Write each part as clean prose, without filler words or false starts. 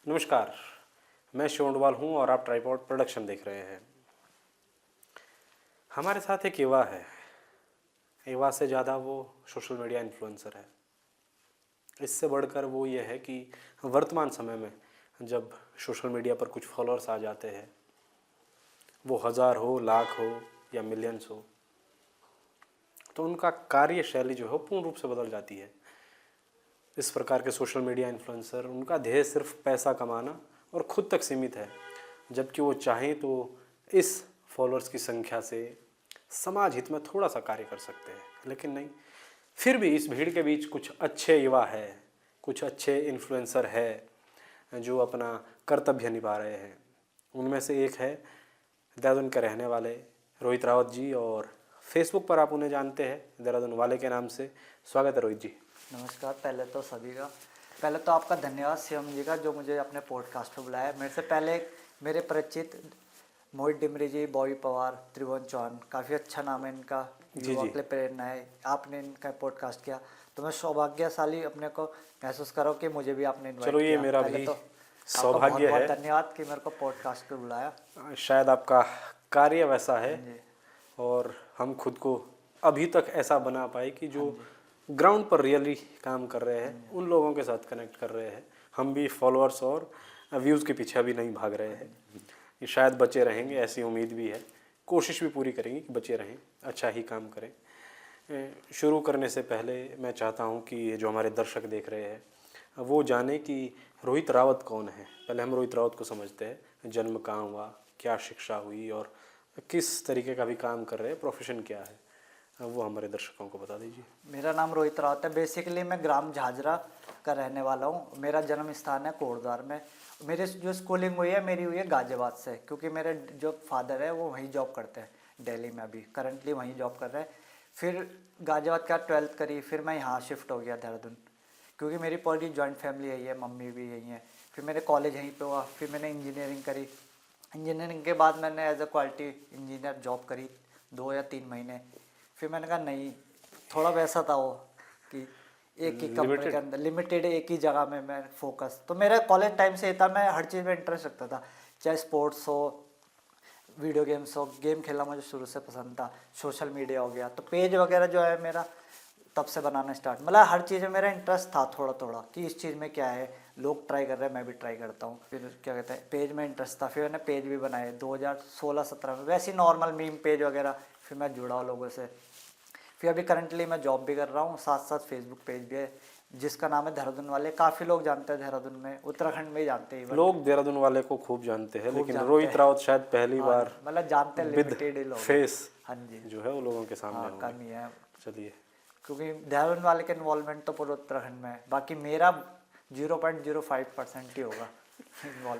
नमस्कार, मैं शिवोंडवाल हूँ और आप ट्राइपॉड प्रोडक्शन देख रहे हैं। हमारे साथ एक युवा है। युवा से ज़्यादा वो सोशल मीडिया इन्फ्लुएंसर है। इससे बढ़कर वो ये है कि वर्तमान समय में जब सोशल मीडिया पर कुछ फॉलोअर्स आ जाते हैं, वो 1000 हो, लाख हो या मिलियंस हो, तो उनका कार्यशैली जो है पूर्ण रूप से बदल जाती है। इस प्रकार के सोशल मीडिया इन्फ्लुएंसर, उनका ध्येय सिर्फ पैसा कमाना और खुद तक सीमित है, जबकि वो चाहें तो इस फॉलोअर्स की संख्या से समाज हित में थोड़ा सा कार्य कर सकते हैं। लेकिन नहीं, फिर भी इस भीड़ के बीच कुछ अच्छे युवा है, कुछ अच्छे इन्फ्लुएंसर है जो अपना कर्तव्य निभा रहे हैं। उनमें से एक है देहरादून के रहने वाले रोहित रावत जी, और फेसबुक पर आप उन्हें जानते हैं देहरादून वाले के नाम से। स्वागत है रोहित जी। नमस्कार। पहले तो आपका धन्यवाद शिवम जी का, जो मुझे अपने पॉडकास्ट पर बुलाया। मेरे से पहले मेरे परिचित मोहित डिमरी जी, बॉबी पवार, त्रिभुवन चौहान, काफ़ी अच्छा नाम है इनका, युवा के लिए प्रेरणा है। आपने इनका पॉडकास्ट किया तो मैं सौभाग्यशाली अपने को महसूस कर रहा हूँ कि मुझे भी आपने इन्वाइट चलो, ये किया। मेरा पहले भी तो सौभाग्य है। धन्यवाद कि मेरे को पॉडकास्ट पर बुलाया। शायद आपका कार्य वैसा है और हम खुद को अभी तक ऐसा बना पाए कि जो ग्राउंड पर रियली काम कर रहे हैं उन लोगों के साथ कनेक्ट कर रहे हैं। हम भी फॉलोअर्स और व्यूज़ के पीछे भी नहीं भाग रहे हैं। ये शायद बचे रहेंगे, ऐसी उम्मीद भी है। कोशिश भी पूरी करेंगे कि बचे रहें, अच्छा ही काम करें। शुरू करने से पहले मैं चाहता हूं कि जो हमारे दर्शक देख रहे हैं वो जाने कि रोहित रावत कौन है। पहले हम रोहित रावत को समझते हैं। जन्म कहाँ हुआ, क्या शिक्षा हुई और किस तरीके का भी काम कर रहे हैं, प्रोफेशन क्या है, वो हमारे दर्शकों को बता दीजिए। मेरा नाम रोहित रावत है। बेसिकली मैं ग्राम झाझरा का रहने वाला हूँ। मेरा जन्म स्थान है कोटद्वार में। मेरे जो स्कूलिंग हुई है मेरी हुई है गाजियाबाद से, क्योंकि मेरे जो फादर है वो वहीं जॉब करते हैं, दिल्ली में अभी करंटली वहीं जॉब कर रहे हैं। फिर गाजियाबाद का 12th करी, फिर मैं यहाँ शिफ्ट हो गया देहरादून, क्योंकि मेरी पूरी जॉइंट फैमिली यही है, मम्मी भी यही है। फिर मेरे कॉलेज यहीं पे हुआ, फिर मैंने इंजीनियरिंग करी। इंजीनियरिंग के बाद मैंने as a quality engineer job करी 2 या 3 महीने। फिर मैंने कहा नहीं, थोड़ा वैसा था वो कि एक ही कंपनी के अंदर लिमिटेड, एक ही जगह में मैं फोकस। तो मेरा कॉलेज टाइम से था, मैं हर चीज़ में इंटरेस्ट रखता था, चाहे स्पोर्ट्स हो, वीडियो गेम्स हो। गेम खेलना मुझे शुरू से पसंद था। सोशल मीडिया हो गया, तो पेज वगैरह जो है मेरा तब से बनाना स्टार्ट, मतलब हर चीज़ में मेरा इंटरेस्ट था थोड़ा थोड़ा कि इस चीज़ में क्या है, लोग ट्राई कर रहे हैं मैं भी ट्राई करता हूँ। फिर क्या कहते हैं, पेज में इंटरेस्ट था। फिर मैंने पेज भी बनाए 2016-17 में, वैसे ही नॉर्मल मीम पेज वगैरह। फिर मैं जुड़ा लोगों से। फिर अभी करंटली मैं जॉब भी कर रहा हूँ, साथ साथ फेसबुक पेज भी है जिसका नाम है देहरादून वाले। काफ़ी लोग जानते हैं देहरादून में, उत्तराखंड में ही जानते हैं। लोग देहरादून वाले को खूब जानते हैं, लेकिन रोहित रावत शायद पहली बार मतलब जानते हैं, लिमिटेड ही लोग फेस हाँ जी जो है वो लोगों के सामने होंगे। कम ही है। चलिए, क्योंकि देहरादून वाले के इन्वॉल्वमेंट तो पूरे उत्तराखंड में है, बाकी मेरा 0.05% ही होगा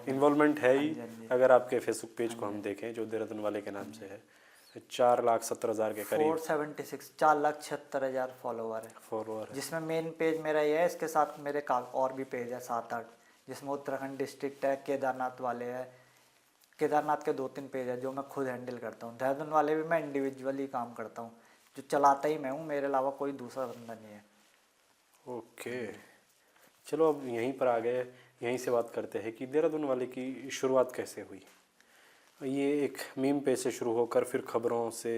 इन्वॉल्वमेंट है ही। अगर आपके फेसबुक पेज को हम देखें जो देहरादून वाले के नाम से है, 4,70,000 के करीब 476 4,76,000 फॉलोवर है, जिसमें मेन पेज मेरा ये है। इसके साथ मेरे और भी पेज है 7-8, जिसमें उत्तराखंड डिस्ट्रिक्ट है, केदारनाथ वाले है। केदारनाथ के 2-3 पेज है जो मैं खुद हैंडल करता हूँ। देहरादून वाले भी मैं इंडिविजुअली काम करता हूँ, जो चलाता ही मैं हूँ, मेरे अलावा कोई दूसरा बंदा नहीं है। ओके, चलो अब यहीं पर आ गए, यहीं से बात करते हैं कि देहरादून वाले की शुरुआत कैसे हुई। ये एक मीम पेज से शुरू होकर फिर खबरों से,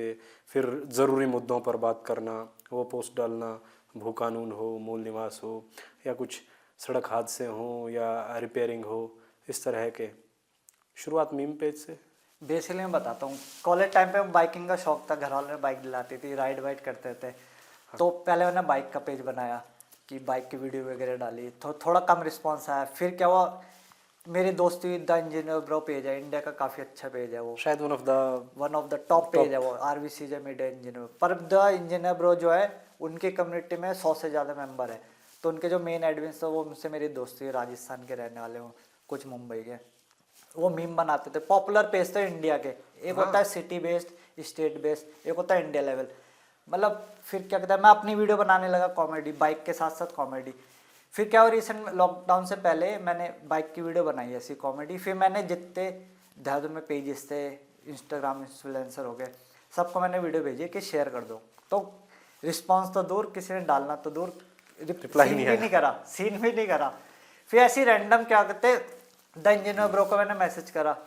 फिर ज़रूरी मुद्दों पर बात करना, वो पोस्ट डालना, भू कानून हो, मूल निवास हो, या कुछ सड़क हादसे हों या रिपेयरिंग हो, इस तरह के। शुरुआत मीम पेज से। बेसिकली मैं बताता हूँ, कॉलेज टाइम पे बाइकिंग का शौक था, घर वालों ने बाइक दिलाती थी, राइड वाइड करते थे। तो पहले मैंने बाइक का पेज बनाया कि बाइक की वीडियो वगैरह डाली, तो थोड़ा कम रिस्पांस आया। फिर क्या हुआ, मेरी दोस्ती द इंजीनियर ब्रो पेज है, इंडिया का काफ़ी अच्छा पेज है वो, शायद one of the top page है वो, RVCJ मीडिया इंजीनियर। पर द इंजीनियर ब्रो जो है, उनकी कम्युनिटी में 100 से ज़्यादा मेंबर है। तो उनके जो मेन एडमिन्स थे वो उनसे मेरी दोस्ती है, राजस्थान के रहने वाले हो, कुछ मुंबई के। वो मीम बनाते थे, पॉपुलर पेज थे इंडिया के। एक होता है सिटी बेस्ड, स्टेट बेस्ड, एक होता है इंडिया लेवल। मतलब फिर क्या कहता है, मैं अपनी वीडियो बनाने लगा कॉमेडी, बाइक के साथ साथ कॉमेडी। फिर क्या हुआ, रिसेंट लॉकडाउन से पहले मैंने बाइक की वीडियो बनाई ऐसी कॉमेडी। फिर मैंने जितने देहरादून में पेजेस थे, इंस्टाग्राम इन्फ्लुएंसर हो गए, सबको मैंने वीडियो भेजी कि शेयर कर दो। तो रिस्पॉन्स तो दूर, किसी ने डालना तो दूर, रिप्लाई नहीं करा, सीन भी नहीं करा। फिर ऐसी रैंडम क्या कहते, द इंजीनियर ब्रो को मैंने मैसेज करा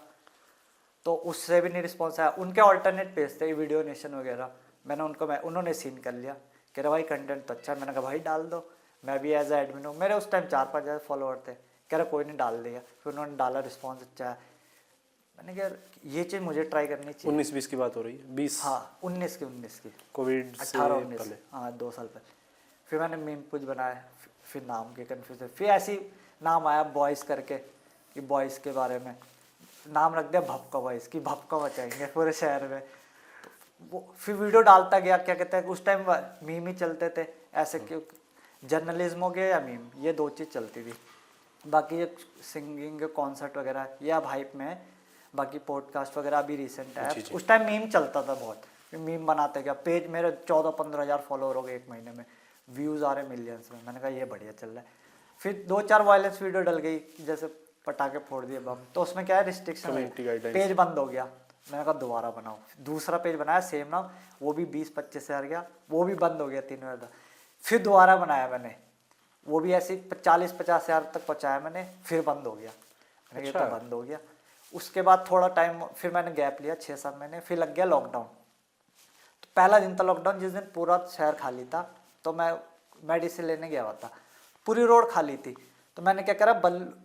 तो उससे भी नहीं रिस्पॉन्स आया। उनके ऑल्टरनेट पेज थे वीडियो नेशन वगैरह, मैंने उन्होंने सीन कर लिया, कह रहा भाई कंटेंट तो अच्छा है। मैंने कहा भाई डाल दो, मैं भी एज एडमिन हूँ। मेरे उस टाइम 4-5 हज़ार फॉलोअर थे। कह रहा कोई नहीं, डाल दिया। फिर उन्होंने डाला, रिस्पॉन्स अच्छा है। मैंने कहा ये चीज़ मुझे ट्राई करनी चाहिए। 19-20 की बात हो रही है? 20? हाँ 19 की कोविड से 18-19, पहले। हाँ 2 साल पहले। फिर मैंने मीम कुछ बनाया, फिर नाम के कन्फ्यूजन, फिर ऐसी नाम आया बॉयज़ करके कि बॉयज़ के बारे में नाम रख दिया भपका बॉयज़ की, भपका मचाएंगे पूरे शहर में। वो फिर वीडियो डालता गया, क्या कहते हैं उस टाइम मीम ही चलते थे ऐसे, क्यों जर्नलिज्म हो गया या मीम, ये 2 चीज़ चलती थी। बाकी ये सिंगिंग कॉन्सर्ट वगैरह या हाइप में है, बाकी पॉडकास्ट वगैरह अभी रिसेंट है। जी। उस टाइम मीम चलता था बहुत, मीम बनाते गया। पेज मेरे 14-15 हज़ार फॉलोअर हो गए 1 महीने में, व्यूज़ आ रहे मिलियंस में। मैंने कहा ये बढ़िया चल रहा है। फिर 2-4 वायलेंस वीडियो डल गई, जैसे पटाखे फोड़ दिए बम, तो उसमें क्या है रिस्ट्रिक्शन, Community guidelines। पेज बंद हो गया। मैंने कहा दोबारा बनाओ, दूसरा पेज बनाया सेम नाम, वो भी 20-25 हज़ार गया, वो भी बंद हो गया 3 महीने। फिर दोबारा बनाया मैंने, वो भी ऐसे 40-50 हज़ार तक पहुँचाया मैंने, फिर बंद हो गया। मैंने कहा ये तो बंद हो गया। उसके बाद थोड़ा टाइम फिर मैंने गैप लिया 6-7 महीने, फिर लग गया लॉकडाउन। तो पहला दिन था लॉकडाउन, जिस दिन पूरा शहर खाली था, तो मैं मेडिसिन लेने गया हुआ था, पूरी रोड खाली थी। तो मैंने क्या करा,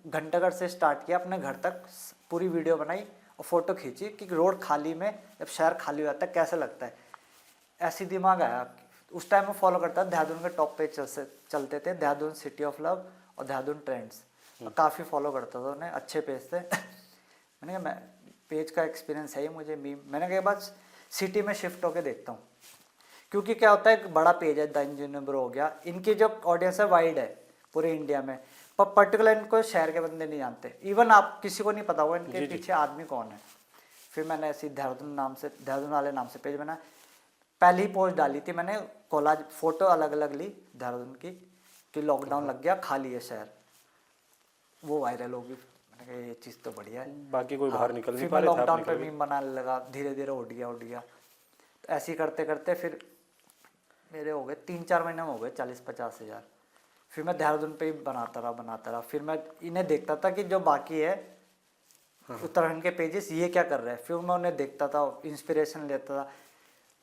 घंटाघर से स्टार्ट किया, अपने घर तक पूरी वीडियो बनाई और फोटो खींची कि रोड खाली में जब शहर खाली हो जाता है कैसे लगता है। ऐसी दिमाग आया। उस टाइम में फॉलो करता था, देहरादून के टॉप पे चलते थे, देहरादून सिटी ऑफ लव और देहरादून ट्रेंड्स, काफ़ी फॉलो करता था उन्हें, अच्छे पेज थे। मैंने कहा मैं पेज का एक्सपीरियंस है ही मुझे मीम, मैंने कहा बस सिटी में शिफ्ट होकर देखता हूँ। क्योंकि क्या होता है, एक बड़ा पेज है द इंजीनियर ब्रो हो गया, इनकी जो ऑडियंस है वाइड है पूरे इंडिया में, पर पर्टिकुलर इनको शहर के बंदे नहीं जानते। इवन आप किसी को नहीं पता होगा इनके पीछे आदमी कौन है। फिर मैंने ऐसी देहरादून वाले नाम से पेज बनाया। पहली ही पोस्ट डाली थी मैंने, कोलाज फोटो अलग अलग ली देहरादून की, कि लॉकडाउन लग गया खाली है शहर, वो वायरल होगी। मैंने कहा ये चीज़ तो बढ़िया है। बाकी कोई बाहर निकल नहीं फिर पा मैं रहे थे, आप लॉकडाउन निकल पे मीम बनाने लगा, धीरे धीरे उठ गया। तो ऐसे ही करते करते फिर मेरे हो गए 3-4 महीने में हो गए 40-50 हज़ार। फिर मैं देहरादून पे ही बनाता रहा। फिर मैं इन्हें देखता था कि जो बाकी है उत्तराखंड के पेजेस ये क्या कर रहे हैं, फिर मैं उन्हें देखता था, इंस्पिरेशन लेता था।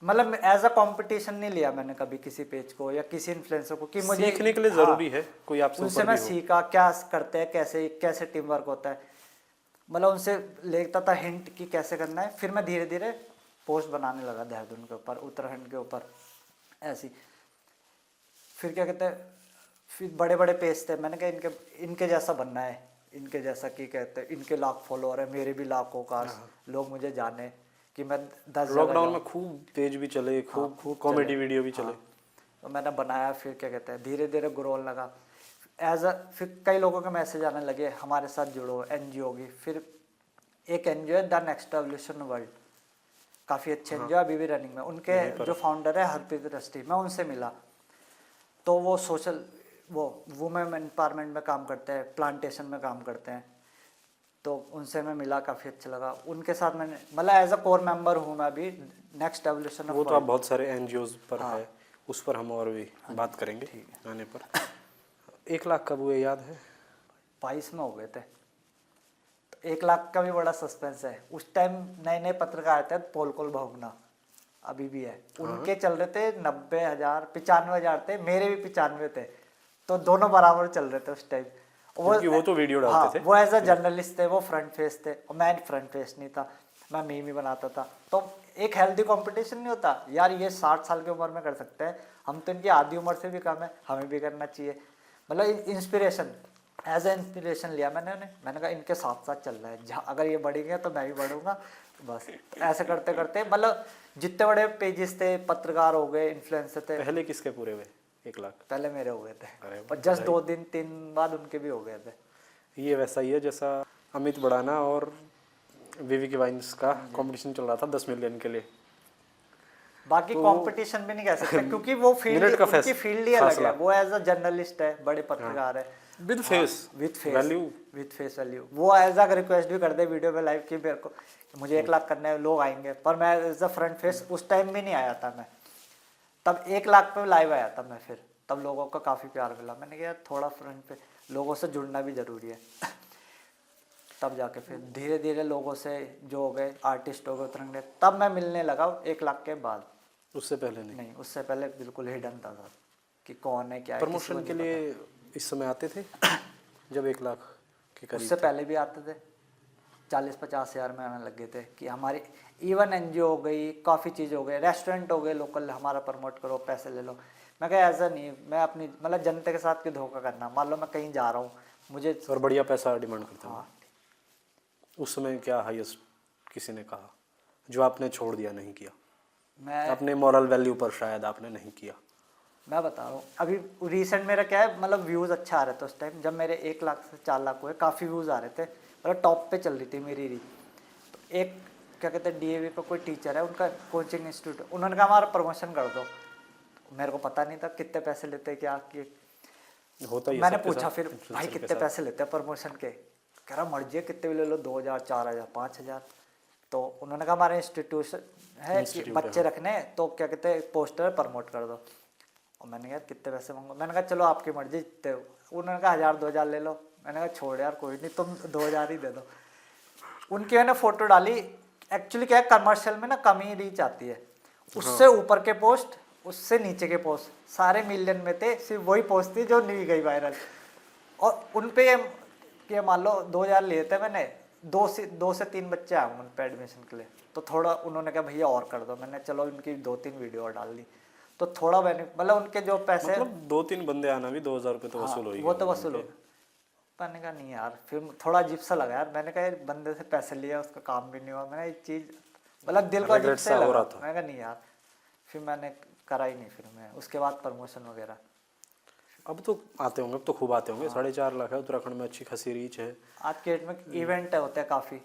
मतलब एज अ कंपटीशन नहीं लिया मैंने कभी किसी पेज को या किसी इन्फ्लुएंसर को कि मुझे सीखने के लिए जरूरी है कोई आपसे उनसे ऊपर मैं भी हो। सीखा क्या करते हैं, कैसे टीम वर्क होता है, मतलब उनसे लेता था हिंट कि कैसे करना है। फिर मैं धीरे धीरे पोस्ट बनाने लगा देहरादून के ऊपर, उत्तराखंड के ऊपर ऐसी। फिर क्या कहते हैं, फिर बड़े बड़े पेज थे, मैंने कहा इनके जैसा बनना है, इनके जैसा कि कहते हैं इनके लाख फॉलोअर है, मेरे भी लाखों का, लोग मुझे जाने कि मैं 10 लॉकडाउन में खूब पेज भी चले, खूब कॉमेडी वीडियो भी चले। तो मैंने बनाया। फिर क्या कहते हैं धीरे धीरे ग्रो होने लगा फिर कई लोगों के मैसेज आने लगे हमारे साथ जुड़ो, एनजीओ की। फिर एक एनजीओ है द नेक्स्ट एवोल्यूशन वर्ल्ड, काफ़ी अच्छे एनजीओ अभी भी रनिंग में, उनके जो फाउंडर है हरप्रीत रस्टी, मैं उनसे मिला। तो वो सोशल वुमेन एम्पावरमेंट में काम करते हैं, प्लांटेशन में काम करते हैं। तो उनसे मैं मिला, काफ़ी अच्छा लगा। उनके साथ मैंने मतलब एज अ कोर मेंबर हूँ मैं अभी नेक्स्ट एवोल्यूशन ऑफ। वो तो आप बहुत सारे एनजीओज पर है, उस पर हम और भी बात करेंगे आने पर। 1 लाख कब हुए याद है? 22 में हो गए थे। तो 1 लाख का भी बड़ा सस्पेंस है। उस टाइम नए नए पत्रकार आते हैं, पोलकोल भोगना अभी भी है, उनके चल रहे थे 90,000 95,000 थे, मेरे भी 95 थे। तो दोनों बराबर चल रहे थे उस टाइम। क्योंकि वो तो वीडियो डालते थे। वो एज अ जर्नलिस्ट थे, वो फ्रंट फेस थे और मैं फ्रंट फेस नहीं था, मैं मीम ही बनाता था। तो एक हेल्दी कंपटीशन नहीं होता यार, ये 60 साल की उम्र में कर सकते हैं, हम तो इनकी आधी उम्र से भी कम है, हमें भी करना चाहिए। मतलब इंस्पिरेशन, एज ए इंस्पिरेशन लिया मैंने उन्हें। मैंने कहा इनके साथ साथ चल रहा है, जहाँ अगर ये बढ़ेंगे तो मैं भी बढ़ूंगा। बस तो ऐसे करते करते मतलब जितने बड़े पेजेस थे, पत्रकार हो गए, इन्फ्लुएंसर थे। पहले किसके पूरे हुए 1 लाख? पहले मेरे हो गए थे, अरे और जस्ट 2-3 बाद उनके भी हो गए थे। ये वैसा ही है जैसा अमित बड़ाना और विवी वाइन्स का कंपटीशन चल रहा था 10 मिलियन के लिए। बाकी कंपटीशन भी नहीं कह सकते क्योंकि वो फील्ड, उनकी फील्ड ही अलग है। वो एज अ जर्नलिस्ट है, बड़े पत्रकार है, विद फेस वैल्यू। वो एज अ रिक्वेस्ट भी कर दे वीडियो पे लाइव की मेरे को मुझे 1 लाख करने हैं, लोग आएंगे। पर मैं एज अ फ्रंट फेस उस टाइम भी नहीं आया था मैं, तब 1 लाख पे लाइव आया था मैं। फिर तब लोगों का काफ़ी प्यार मिला। मैंने कहा थोड़ा फ्रंट पे लोगों से जुड़ना भी ज़रूरी है। तब जाके फिर धीरे धीरे लोगों से जो हो गए आर्टिस्ट हो गए उतरंगे, तब मैं मिलने लगा 1 लाख के बाद। उससे पहले नहीं? नहीं, उससे पहले बिल्कुल हिडन था सर, कि कौन है क्या है, किसी को प्रमोशन के नहीं लिए इस समय आते थे जब 1 लाख के पता। करीब उससे थे? पहले भी आते थे, 40-50 हज़ार में आने लग गए थे कि हमारी इवन एनजीओ हो गई, काफ़ी चीज़ हो गई, रेस्टोरेंट हो गए लोकल, हमारा प्रमोट करो, पैसे ले लो। मैं कहा ऐसा नहीं, मैं अपनी मतलब जनता के साथ क्यों धोखा करना। मान लो मैं कहीं जा रहा हूँ, मुझे और बढ़िया पैसा डिमांड करते हैं। हाँ, उस समय क्या हाईएस्ट किसी ने कहा जो आपने छोड़ दिया, नहीं किया? मैं अपने मॉरल वैल्यू पर शायद आपने नहीं किया। मैं बता रहा हूँ, अभी रिसेंट मेरा क्या है, मतलब व्यूज़ अच्छा आ रहे थे उस टाइम जब मेरे 1 लाख से 4 लाख हुए, काफ़ी व्यूज़ आ रहे थे, मतलब टॉप पे चल रही थी मेरी रील। तो एक क्या कहते हैं डीएवी का कोई टीचर है, उनका कोचिंग इंस्टीट्यूट, उन्होंने कहा हमारा प्रमोशन कर दो। मेरे को पता नहीं था कितने पैसे लेते क्या कि, होता तो ही है मैंने सबके पूछा साथ, फिर influencer भाई के कितने साथ। पैसे लेते हैं प्रमोशन के? कह रहा मर्जी है कितने भी ले लो, 2,000, 4,000, 5,000। तो उन्होंने कहा हमारे इंस्टीट्यूशन है कि इंस्टीट्यूट है, बच्चे हाँ। रखने हैं, तो क्या कहते हैं पोस्टर प्रमोट कर दो। और मैंने कहा कितने पैसे मांगो? मैंने कहा चलो आपकी मर्जी जितने। उन्होंने कहा 1,000-2,000 ले लो। मैंने कहा छोड़ यार कोई नहीं, तुम 2,000 ही दे दो। उनकी मैंने फोटो डाली, एक्चुअली क्या है कमर्शियल में ना कम ही रीच आती है, उससे ऊपर के पोस्ट, उससे नीचे के पोस्ट सारे मिलियन में थे, सिर्फ वही पोस्ट थी जो नहीं गई वायरल। और उन पे ये मान लो 2,000 लिए थे मैंने, 2 से 3 बच्चे आए उन पे एडमिशन के लिए। तो थोड़ा उन्होंने कहा भैया और कर दो, मैंने चलो उनकी 2-3 वीडियो और डाल दी, तो थोड़ा मतलब उनके जो पैसे, मतलब 2-3 बंदे आना भी 2,000 रुपये तो हाँ वसूल हो ही वो गए तो होंगे वसूल हो। उनके। मैंने कहा नहीं यार, फिर थोड़ा अजीब सा लगा यार। मैंने कहा यार बंदे से पैसे लिया, उसका काम भी नहीं हुआ, मैंने एक चीज़ मतलब दिल को अजीब Regret सा सा हो लगा। रहा था। मैंने कहा नहीं यार, फिर मैंने करा ही नहीं फिर मैं उसके बाद प्रमोशन वगैरह। अब तो आते होंगे, अब तो खूब आते होंगे। 4.5 लाख है उत्तराखंड में, अच्छी खासी रीच है। आज के डेट में इवेंट होते हैं काफ़ी,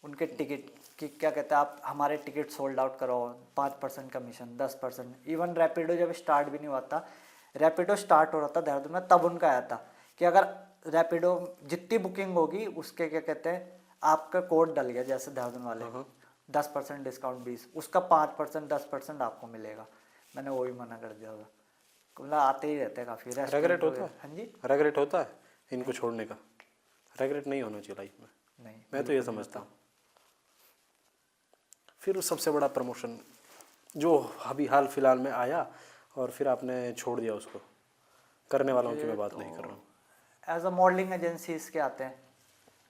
उनके टिकट की क्या कहते हैं, आप हमारे टिकट सोल्ड आउट करो, 5% कमीशन, 10%। इवन रैपिडो जब स्टार्ट भी नहीं हुआ था, रैपिडो स्टार्ट हो रहा था देहरादून में, तब उनका आया था कि अगर रैपिडो जितनी बुकिंग होगी उसके क्या कहते हैं आपका कोड डल गया, जैसे देहरादून वाले 10% डिस्काउंट 20, उसका 5%, 10% आपको मिलेगा। मैंने वही मना कर दिया था। मतलब आते ही रहते हैं काफ़ी रेगरेट रेस्टोरेंट होता है? हाँ जी। रेगरेट होता है इनको छोड़ने का? रेगरेट नहीं होना चाहिए लाइफ में, नहीं, मैं तो ये समझता हूँ। फिर सबसे बड़ा प्रमोशन जो अभी हाल फिलहाल में आया और फिर आपने छोड़ दिया उसको, करने वालों की मैं बात नहीं कर रहा हूँ। एज अ मॉडलिंग एजेंसीज के आते हैं,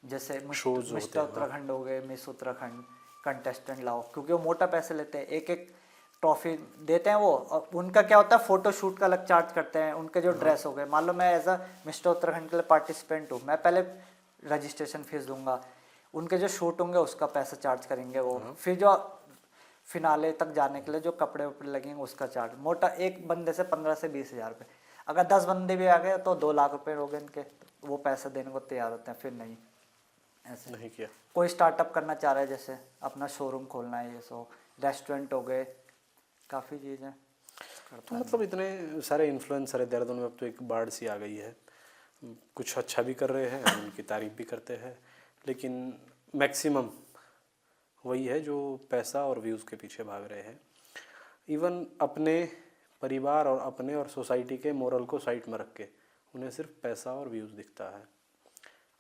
जैसे Shows जो होते मिस्टर हैं, हाँ। उत्तराखंड हो गए, मिस उत्तराखंड, कंटेस्टेंट लाओ, क्योंकि वो मोटा पैसे लेते हैं, एक एक ट्रॉफी देते हैं वो। और उनका क्या होता है फोटो शूट का अलग चार्ज करते हैं, उनके जो ड्रेस हो गए, मान लो मैं एज अ मिस्टर उत्तराखंड के लिए पार्टिसिपेंट हूँ, मैं पहले रजिस्ट्रेशन फीस दूंगा, उनके जो शूट होंगे उसका पैसा चार्ज करेंगे वो, फिर जो फिनाले तक जाने के लिए जो कपड़े वपड़े लगेंगे उसका चार्ज, मोटा एक बंदे से 15 से 20 हज़ार रुपये। अगर 10 बंदे भी आ गए तो 2 लाख रुपए हो गए इनके, तो वो पैसे देने को तैयार होते हैं। फिर नहीं, ऐसे नहीं किया। कोई स्टार्टअप करना चाह रहा है, जैसे अपना शोरूम खोलना है, ये सो रेस्टोरेंट हो गए, काफ़ी चीज़ें तो मतलब इतने सारे इन्फ्लुएंसर है देहरादून में, अब तो एक बाढ़ सी आ गई है। कुछ अच्छा भी कर रहे हैं, उनकी तारीफ भी करते हैं, लेकिन मैक्सिमम वही है जो पैसा और व्यूज़ के पीछे भाग रहे हैं। इवन अपने परिवार और अपने और सोसाइटी के मोरल को साइड में रख के उन्हें सिर्फ पैसा और व्यूज़ दिखता है।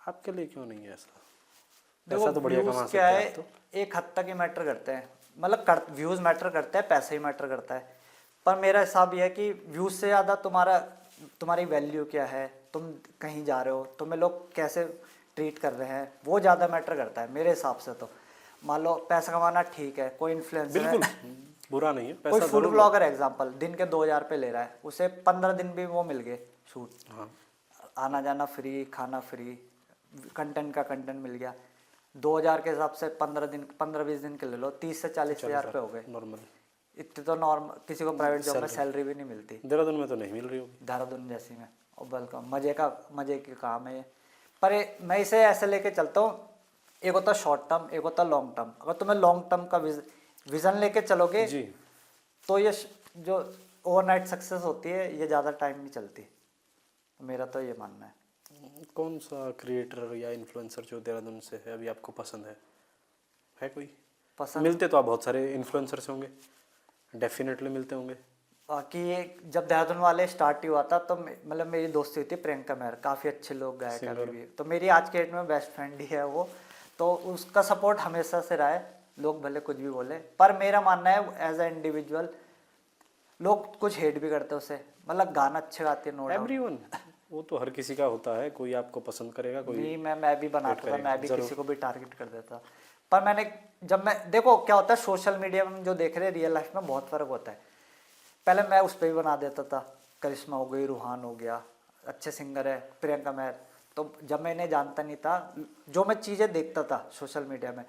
आपके लिए क्यों नहीं है ऐसा? पैसा तो बढ़िया कमा सकते क्या हैं है, आप तो। एक हद तक ही मैटर करते हैं, मतलब व्यूज़ मैटर करते हैं, पैसा ही मैटर करता है। पर मेरा हिसाब यह है कि व्यूज़ से ज़्यादा तुम्हारी वैल्यू क्या है, तुम कहीं जा रहे हो, तुम्हें लोग कैसे ट्रीट कर रहे हैं, वो ज़्यादा मैटर करता है मेरे हिसाब से। तो मान लो पैसा कमाना ठीक है, कोई इन्फ्लुएंसर है, बिल्कुल बुरा नहीं है, कोई पैसा फूड जरूर लो। ब्लॉगर एग्जांपल दिन के 2,000 पे ले रहा है, उसे 15 दिन भी वो मिल गए शूट, हाँ, आना जाना फ्री, खाना फ्री, कंटेंट का कंटेंट मिल गया, 2,000 के हिसाब से 15-20 दिन के ले लो, 30 से 40 हज़ार पे हो गए। नॉर्मल इतने तो नॉर्मल किसी को प्राइवेट जॉब में सैलरी सैलरी भी नहीं मिलती देहरादून में तो नहीं मिल रही होगी। देहरादून जैसी में, और बल्कि मज़े के काम है ये। पर मैं इसे ऐसे लेके चलता हूँ, एक होता शॉर्ट टर्म, एक होता लॉन्ग टर्म। अगर तुम्हें लॉन्ग टर्म का विज़न लेके चलोगे जी, तो ये जो ओवरनाइट सक्सेस होती है ये ज़्यादा टाइम नहीं चलती, मेरा तो ये मानना है। कौन सा क्रिएटर या इन्फ्लुएंसर जो देहरादून से है अभी आपको पसंद है कोई? पसंद मिलते तो आप बहुत सारे इन्फ्लुएंसर से होंगे, डेफिनेटली मिलते होंगे। बाकी ये जब देहरादून वाले स्टार्ट ही हुआ था तो मतलब मेरी दोस्ती हुई थी प्रियंका मेहर, काफ़ी अच्छे लोग गायक हैं अभी भी, तो मेरी आज के डेट में बेस्ट फ्रेंड ही है वो। तो उसका सपोर्ट हमेशा से रहा है, लोग भले कुछ भी बोले, पर मेरा मानना है एज ए इंडिविजुअल लोग कुछ हेट भी करते हैं उसे, मतलब गाना अच्छे गाती है नो डाउट। एवरीवन, वो तो हर किसी का होता है, कोई आपको पसंद करेगा, कोई भी मैं भी बनाता था, करेगा, मैं भी जरूर। किसी को भी टारगेट कर देता। पर मैंने जब मैं देखो क्या होता है सोशल मीडिया में जो देख रहे हैं रियल लाइफ में बहुत फर्क होता है। पहले मैं उस पर भी बना देता था, करिश्मा हो गई, रूहान हो गया, अच्छे सिंगर है, प्रियंका मैर। तो जब मैं इन्हें जानता नहीं था, जो मैं चीज़ें देखता था सोशल मीडिया में,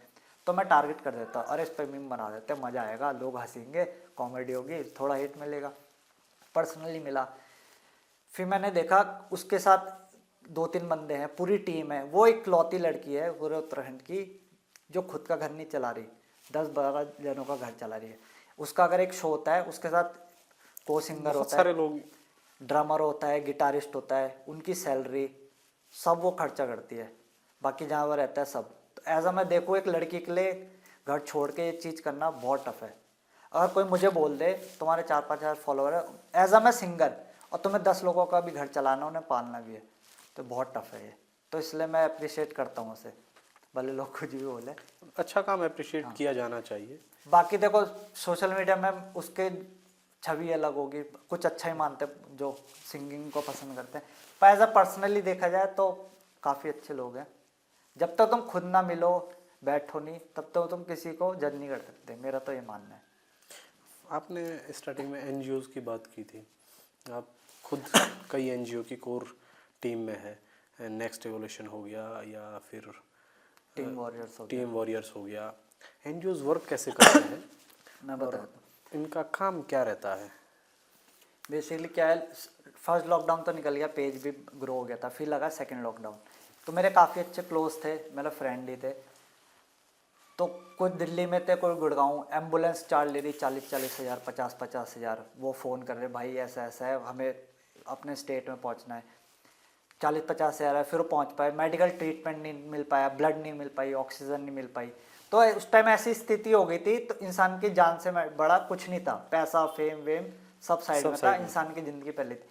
तो मैं टारगेट कर देता, अरे इस पर मीम बना देते, मज़ा आएगा, लोग हंसेंगे, कॉमेडी होगी, थोड़ा हिट मिलेगा। पर्सनली मिला, फिर मैंने देखा उसके साथ 2-3 बंदे हैं, पूरी टीम है, वो एक लौती लड़की है पूरे उत्तराखंड की जो खुद का घर नहीं चला रही, 10-12 जनों का घर चला रही है। उसका अगर एक शो होता है, उसके साथ को सिंगर बहुत होता सारे है, लोग, ड्रामर होता है, गिटारिस्ट होता है, उनकी सैलरी सब वो खर्चा करती है, बाकी जहाँ वो रहता है सब। तो ऐसा मैं देखूँ एक लड़की के लिए घर छोड़ के ये चीज़ करना बहुत टफ है। अगर कोई मुझे बोल दे तुम्हारे 4-5 हज़ार फॉलोअर है, एज अ मैं सिंगर, और तुम्हें 10 लोगों का भी घर चलाना, उन्हें पालना भी है, तो बहुत टफ है ये। तो इसलिए मैं अप्रिशिएट करता हूँ उसे, भले लोग कुछ भी बोले। अच्छा काम अप्रिशिएट किया जाना चाहिए। बाकी देखो सोशल मीडिया में उसके छवि अलग होगी, कुछ अच्छा ही मानते हैं जो सिंगिंग को पसंद करते हैं, पर एज अ पर्सनली देखा जाए तो काफ़ी अच्छे लोग हैं। जब तक तुम खुद ना मिलो, बैठो नहीं, तब तक तुम किसी को जज नहीं कर सकते, मेरा तो ये मानना है। आपने स्टार्टिंग में एनजीओज़ की बात की थी, आप खुद कई एनजीओ की कोर टीम में है, नेक्स्ट एवोल्यूशन हो गया या फिर टीम वॉरियर्स हो गया। टीम वॉरियर्स हो गया। एनजीओज़ वर्क कैसे करते हैं मैं और बताता हूँ इनका काम क्या रहता है? बेसिकली क्या है, फर्स्ट लॉकडाउन तो निकल गया, पेज भी ग्रो हो गया था, फिर लगा सेकंड लॉकडाउन, तो मेरे काफ़ी अच्छे क्लोज थे, मेरे फ्रेंड ही थे। तो कुछ दिल्ली में थे, कोई गुड़गांव, एम्बुलेंस चार्ज ले रही 40-40 हज़ार, 50-50 हज़ार, वो फ़ोन कर रहे भाई ऐसा ऐसा है, हमें अपने स्टेट में पहुंचना है, 40-50 हज़ार है, फिर वो पहुंच पाए, मेडिकल ट्रीटमेंट नहीं मिल पाया, ब्लड नहीं मिल पाई, ऑक्सीजन नहीं मिल पाई। तो उस टाइम ऐसी स्थिति हो गई थी, तो इंसान की जान से बड़ा कुछ नहीं था, पैसा फेम वेम सब साइड सब में था, साइड में इंसान की ज़िंदगी पहले थी।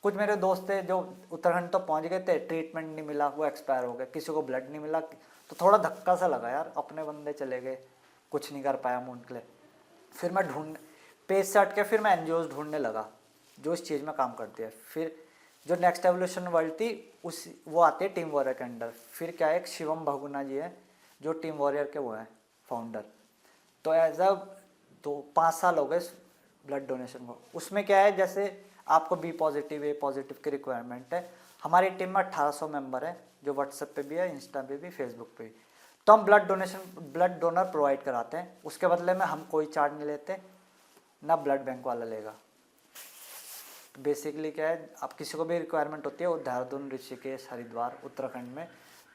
कुछ मेरे दोस्त थे जो उत्तराखंड तो पहुंच गए थे, ट्रीटमेंट नहीं मिला, वो एक्सपायर हो गए, किसी को ब्लड नहीं मिला, तो थोड़ा धक्का सा लगा यार, अपने बंदे चले गए, कुछ नहीं कर पाया मैं उनके लिए। फिर मैं पेज से हट के फिर मैं एनजीओज ढूंढने लगा जो इस चीज़ में काम करती है। फिर जो नेक्स्ट एवोल्यूशन वर्ल्ड थी उस वो आती है टीम वॉरियर के अंडर। फिर क्या है, एक शिवम भगुना जी है जो टीम वॉरियर के वो हैं फाउंडर। तो एज अ 5 साल हो गए ब्लड डोनेशन को। उसमें क्या है, जैसे आपको बी पॉजिटिव ए पॉजिटिव की रिक्वायरमेंट है, हमारी टीम में 1800 मेंबर है जो व्हाट्सएप पे भी है, इंस्टा पे भी, फेसबुक पे भी। तो हम ब्लड डोनर प्रोवाइड कराते हैं, उसके बदले में हम कोई चार्ज नहीं लेते, ना ब्लड बैंक वाला लेगा। बेसिकली क्या है, आप किसी को भी रिक्वायरमेंट होती है, वो देहरादून, ऋषिकेश, हरिद्वार, उत्तराखंड में,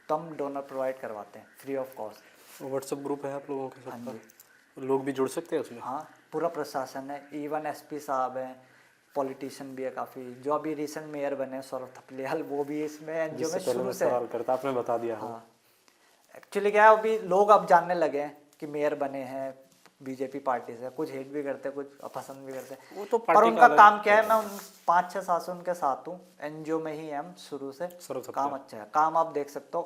तो हम डोनर प्रोवाइड करवाते हैं free of cost. WhatsApp group है आप लोगों के हाँ सबका, जी, लोग भी जुड़ सकते हैं उसमें? हाँ पूरा प्रशासन है, इवन एसपी साहब हैं, पॉलिटिशियन भी है काफ़ी, जो अभी रिसेंट मेयर बने सौरभ थपलियाल, वो भी इसमें एनजीओ में जिससे पहले शुरू मैं से है। सवाल करता, आपने बता दिया। हाँ एक्चुअली क्या है, अभी लोग अब जानने लगे हैं कि मेयर बने हैं बीजेपी पार्टी से, कुछ हेट भी करते हैं, कुछ पसंद भी करते हैं, वो तो पर पार्टी का उनका अलग काम क्या है, मैं रहता उन 5-6 साल से उनके साथ हूँ, एनजीओ में ही है हम शुरू से। सौरभ काम थपलियाल। अच्छा है, काम आप देख सकते हो,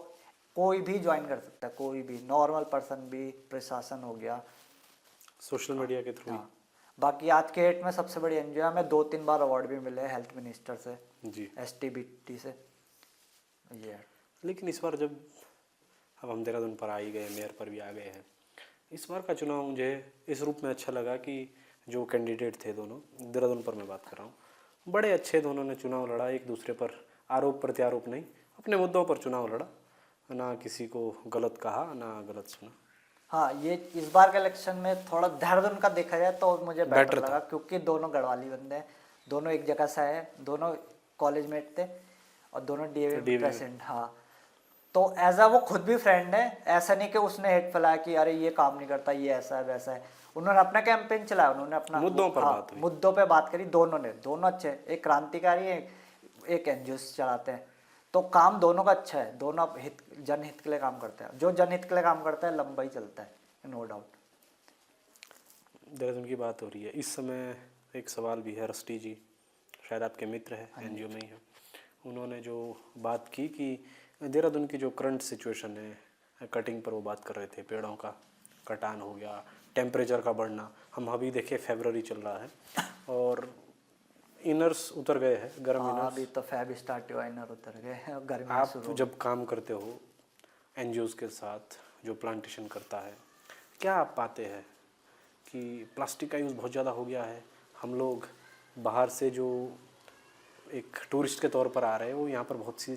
कोई भी ज्वाइन कर सकता है, कोई भी नॉर्मल पर्सन भी, प्रशासन हो गया। सोशल मीडिया के थ्रू ही। हाँ बाकी आज के डेट में सबसे बड़ी एनजीओ है, हमें 2-3 बार अवार्ड भी मिले हैं हेल्थ मिनिस्टर से, जी। एसटीबीटी से, ये है। लेकिन इस बार जब अब हम देहरादून पर आ ही गए, मेयर पर भी आ गए हैं, इस बार का चुनाव मुझे इस रूप में अच्छा लगा कि जो कैंडिडेट थे दोनों, देहरादून पर मैं बात कर रहा हूँ, बड़े अच्छे दोनों ने चुनाव लड़ा, एक दूसरे पर आरोप प्रत्यारोप नहीं, अपने मुद्दों पर चुनाव लड़ा, ना किसी को गलत कहा ना गलत सुना। हाँ ये इस बार के इलेक्शन में थोड़ा देहरादून का देखा जाए तो मुझे बेटर था। लगा, क्योंकि दोनों गढ़वाली बंदे हैं, दोनों एक जगह से आए, दोनों कॉलेज मेट थे और दोनों डीएवी DAV में। प्रेसिडेंट। हाँ तो एज वो खुद भी फ्रेंड है, ऐसा नहीं कि उसने हेट फैलाया कि अरे ये काम नहीं करता, ये ऐसा है वैसा है। उन्होंने अपना कैंपेन चलाया, उन्होंने अपना मुद्दों पर हाँ, बात हुई। मुद्दों पे बात करी, दोनों ने, दोनों अच्छे, एक क्रांतिकारी है, एक एनजीओ चलाते हैं, तो काम दोनों का अच्छा है, दोनों हित जनहित के लिए काम करते हैं, जो जनहित के लिए काम करता है लंबा ही चलता है, नो डाउट। देहरादून की बात हो रही है, इस समय एक सवाल भी है, रस्टी जी शायद आपके मित्र है, एनजीओ में ही है, उन्होंने जो बात की कि देहरादून की जो करंट सिचुएशन है, कटिंग पर वो बात कर रहे थे, पेड़ों का कटान हो गया, टेम्परेचर का बढ़ना। हम अभी देखिए फरवरी चल रहा है और इनर्स उतर गए हैं, गर्म हाँ इनर्स। अभी तो फैब स्टार्ट हुआ, इनर उतर गए, गर्मी आप शुरू हो गई। जब काम करते हो एनजीओज के साथ जो प्लांटेशन करता है, क्या आप पाते हैं कि प्लास्टिक का यूज़ बहुत ज़्यादा हो गया है? हम लोग बाहर से जो एक टूरिस्ट के तौर पर आ रहे हैं वो यहाँ पर बहुत सी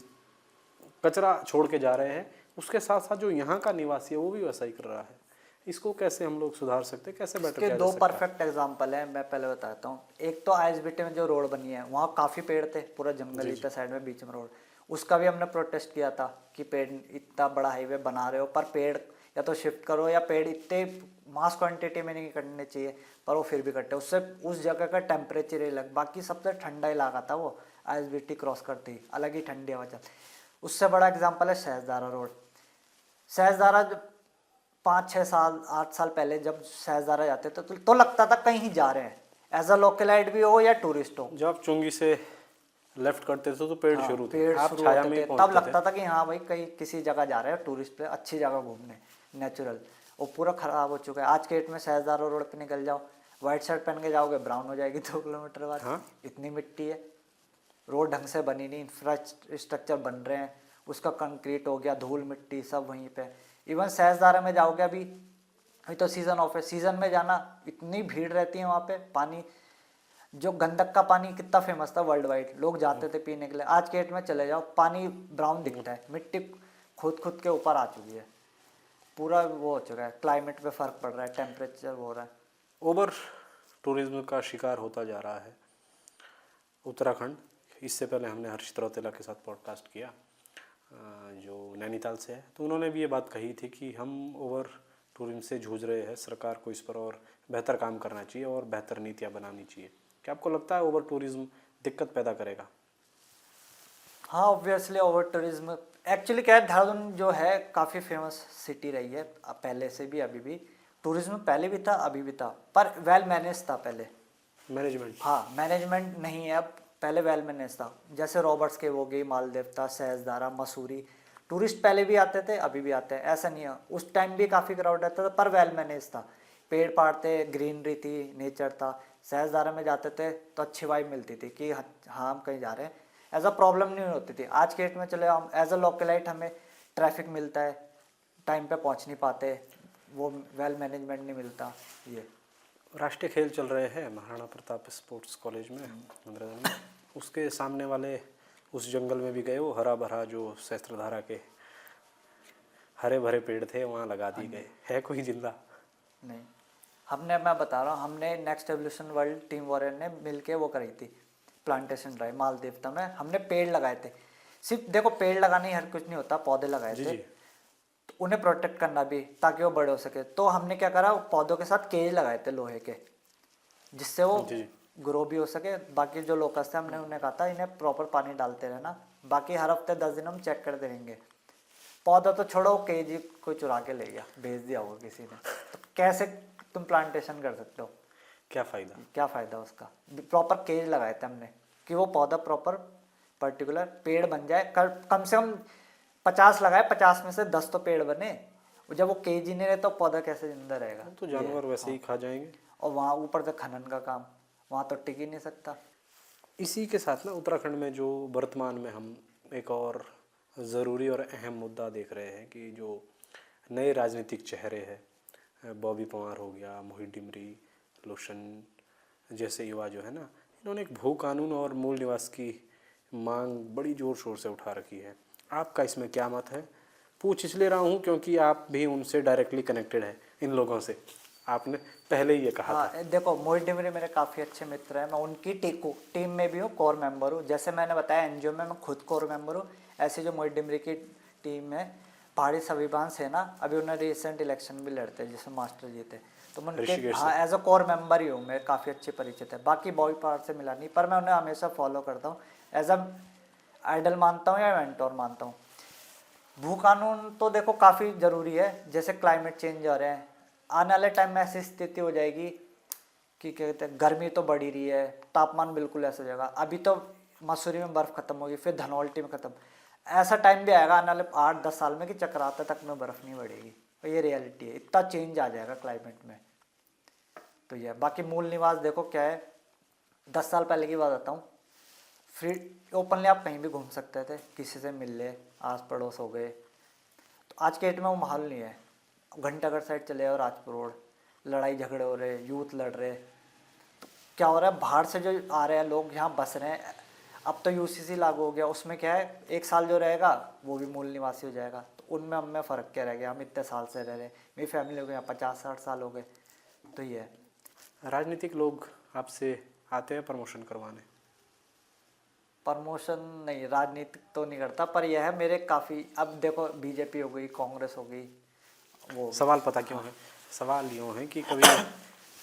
कचरा छोड़ के जा रहे हैं, उसके साथ साथ जो यहाँ का निवासी है वो भी वैसा ही कर रहा है। इसको कैसे हम लोग सुधार सकते हैं, कैसे बेटर इसके किया जा दो सकता है? परफेक्ट एग्जांपल हैं, मैं पहले बताता हूँ। एक तो आईएसबीटी में जो रोड बनी है वहाँ काफ़ी पेड़ थे, पूरा जंगल ही था साइड में, बीच में रोड। उसका भी हमने प्रोटेस्ट किया था कि पेड़, इतना बड़ा हाईवे बना रहे हो पर पेड़ या तो शिफ्ट करो, या पेड़ इतने मास क्वांटिटी में नहीं कटने चाहिए, पर वो फिर भी कटे। उससे उस जगह का टेम्परेचर ही अलग, बाकी सबसे ठंडा इलाका था वो, आईएसबीटी क्रॉस करती अलग ही ठंडी हवा चलती। उससे बड़ा एग्जाम्पल है सहजदारा रोड। सहजदारा 5 6 साल 8 साल पहले जब सहजदारा जाते थे तो लगता था कहीं जा रहे हैं, एज अ लोकलाइट भी हो या टूरिस्ट हो। जब आप चुंगी से लेफ्ट करते थे तो पेड़ हाँ, शुरू थे, पेड़ आप शुरू छाया होते में थे, ही तब पहुंचते लगता थे। था कि हाँ भाई कहीं किसी जगह जा रहे हैं टूरिस्ट पे, अच्छी जगह घूमने, नेचुरल। वो पूरा खराब हो चुका है आज के डेट में। सहजदारा रोड पे निकल जाओ, व्हाइट शर्ट पहन के जाओगे ब्राउन हो जाएगी 2 किलोमीटर बाद। हाँ। इतनी मिट्टी है, रोड ढंग से बनी नहीं, इंफ्रास्ट्रक्चर बन रहे हैं, उसका कंक्रीट हो गया, धूल मिट्टी सब वहीं पे। इवन सहजदारा में जाओगे अभी तो सीजन ऑफ है, सीजन में जाना इतनी भीड़ रहती है वहाँ पे। पानी, जो गंदक का पानी कितना फेमस था वर्ल्ड वाइड, लोग जाते थे पीने के लिए, आज के डेट में चले जाओ पानी ब्राउन दिखता है, मिट्टी खुद के ऊपर आ चुकी है, पूरा वो हो चुका है, क्लाइमेट पे फर्क पड़ रहा है, टेम्परेचर हो रहा है। ओवर टूरिज्म का शिकार होता जा रहा है उत्तराखंड। इससे पहले हमने हर्षित रौतेला के साथ पॉडकास्ट किया जो नैनीताल से है, तो उन्होंने भी ये बात कही थी कि हम ओवर टूरिज्म से जूझ रहे हैं, सरकार को इस पर और बेहतर काम करना चाहिए और बेहतर नीतियाँ बनानी चाहिए। क्या आपको लगता है ओवर टूरिज्म दिक्कत पैदा करेगा? हाँ ऑब्वियसली ओवर टूरिज्म, एक्चुअली क्या है, देहरादून जो है काफ़ी फेमस सिटी रही है पहले से भी, अभी भी। टूरिज्म पहले भी था अभी भी था, पर वेल मैनेज था पहले। मैनेजमेंट। हाँ मैनेजमेंट नहीं है अब, पहले वेल मैनेज था। जैसे रॉबर्ट्स केव हो गई, मालदेवता, सहजदारा, मसूरी, टूरिस्ट पहले भी आते थे अभी भी आते हैं, ऐसा नहीं है। उस टाइम भी काफ़ी क्राउड रहता था पर वेल मैनेज था, पेड़ पाड़ थे, ग्रीनरी थी, नेचर था। सहजदारा में जाते थे तो अच्छी वाइब मिलती थी कि हाँ हम कहीं जा रहे हैं, एज अ प्रॉब्लम नहीं होती थी। आज के डेट में चले हम एज अ लोकलाइट, हमें ट्रैफिक मिलता है, टाइम पे पहुंच नहीं पाते, वो वेल मैनेजमेंट नहीं मिलता। ये राष्ट्रीय खेल चल रहे हैं महाराणा प्रताप स्पोर्ट्स कॉलेज में देहरादून में, उसके सामने वाले उस जंगल में भी गए, वो हरा भरा जो सहस्त्रधारा के हरे भरे पेड़ थे वहाँ लगा दिए गए, है कोई जिंदा? नहीं, हमने, मैं बता रहा हूँ, हमने next evolution world team warrior ने मिलके वो करी थी प्लांटेशन ड्राइव मालदेवता में। हमने पेड़ लगाए थे, सिर्फ देखो पेड़ लगाने ही हर कुछ नहीं होता, पौधे लगाए जी थे, जी। तो उन्हें प्रोटेक्ट करना भी ताकि वो बड़े हो सके। तो हमने क्या करा, पौधों के साथ केज लगाए थे लोहे के, जिससे वो जी जी। ग्रो भी हो सके। बाकी जो लोकस थे हमने उन्हें कहा था इन्हें प्रॉपर पानी डालते रहना, बाकी हर हफ्ते 10 दिन हम चेक करते रहेंगे। पौधा तो छोड़ो, केजी कोई चुरा के ले गया, भेज दिया होगा किसी ने, तो कैसे तुम प्लांटेशन कर सकते हो? क्या फ़ायदा? क्या फ़ायदा उसका? प्रॉपर केज लगाए थे हमने कि वो पौधा प्रॉपर पर्टिकुलर पेड़ बन जाए। कम से कम 50 लगाए, 50 में से 10 तो पेड़ बने। जब वो केज ही नहीं रहे तो पौधा कैसे जिंदा रहेगा? तो जानवर वैसे ही खा जाएंगे। और वहाँ ऊपर से खनन का काम, वहाँ तो टिक ही नहीं सकता। इसी के साथ ना उत्तराखंड में जो वर्तमान में हम एक और ज़रूरी और अहम मुद्दा देख रहे हैं कि जो नए राजनीतिक चेहरे हैं, बॉबी पंवार हो गया, मोहित डिमरी, लोशन जैसे युवा जो है ना, इन्होंने एक भू कानून और मूल निवास की मांग बड़ी ज़ोर शोर से उठा रखी है। आपका इसमें क्या मत है? पूछ इसलिए रहा हूँ क्योंकि आप भी उनसे डायरेक्टली कनेक्टेड है, इन लोगों से, आपने पहले ही ये कहा था। हाँ देखो, मोहित डिमरी मेरे काफ़ी अच्छे मित्र हैं, मैं उनकी टीम में भी हूँ, कोर मेंबर हूँ। जैसे मैंने बताया एनजीओ में मैं खुद कोर मेंबर हूँ, ऐसे जो मोहित डिमरी की टीम में पहाड़ी स्वाभिमान सेना, अभी उन्होंने रिसेंट इलेक्शन भी लड़ते हैं जिसमें मास्टर जीते, तो मैं उनके ऋषिकेश से। हाँ एज अ कोर मेंबर ही हूँ, मेरे काफ़ी अच्छे परिचित है। बाकी बॉबी पावर से मिला नहीं, पर मैं उन्हें हमेशा फॉलो करता हूँ, एज अ आइडल मानता हूँ या मेंटोर मानता हूँ। भू कानून तो देखो काफ़ी ज़रूरी है, जैसे क्लाइमेट चेंज हो रहे हैं, आने वाले टाइम में ऐसी स्थिति हो जाएगी कि क्या कहते हैं, गर्मी तो बढ़ ही रही है, तापमान बिल्कुल ऐसा हो जाएगा। अभी तो मसूरी में बर्फ़ खत्म होगी, फिर धनौल्टी में खत्म, ऐसा टाइम भी आएगा आने वाले 8-10 साल में कि चक्राते तक में बर्फ़ नहीं बढ़ेगी, और ये रियलिटी है, इतना चेंज आ जाएगा क्लाइमेट में। तो ये बाकी मूल निवास देखो क्या है, 10 साल पहले की बात बताऊँ, फ्री ओपनली आप कहीं भी घूम सकते थे, किसी से मिल ले, आस पड़ोस हो गए। तो आज के डेट में वो माहौल नहीं है। घंटाघर साइड चले जाओ, राजपुर रोड, लड़ाई झगड़े हो रहे, यूथ लड़ रहे। तो क्या हो रहा है, बाहर से जो आ रहे हैं लोग यहाँ बस रहे हैं। अब तो यूसीसी लागू हो गया, उसमें क्या है, 1 साल जो रहेगा वो भी मूल निवासी हो जाएगा। तो उनमें हमें फ़र्क क्या रह गया, हम इतने साल से रह रहे, मेरी फैमिली हो गई यहाँ 50-60 साल हो गए। तो ये है। राजनीतिक लोग आपसे आते हैं प्रमोशन करवाने? प्रमोशन नहीं, राजनीतिक तो नहीं करता, पर यह है मेरे काफ़ी, अब देखो बीजेपी हो गई, कांग्रेस हो गई, वो सवाल पता क्यों है? सवाल यूँ है कि कभी